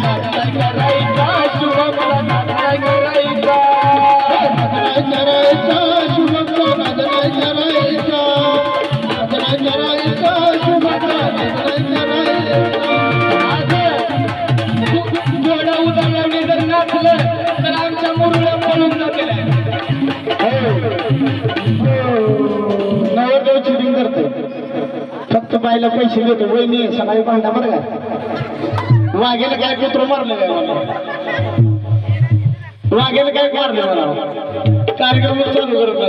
नाचाय करायचा शुभमला नाचाय करायचा शुभमला नाचाय करायचा शुभमला नाचाय करायचा जोडा उदाहरणाने जर नाचलं तर आमच्या मुरल्या पळून जातील नवरदेव चिटिंग करते फक्त बायला पैसे देतो वहिनी सकाळी भांडा बरं का वाघेला काय कुत्र मारलं काय वाघेला काय मारलं मला कार्यक्रम चालू करत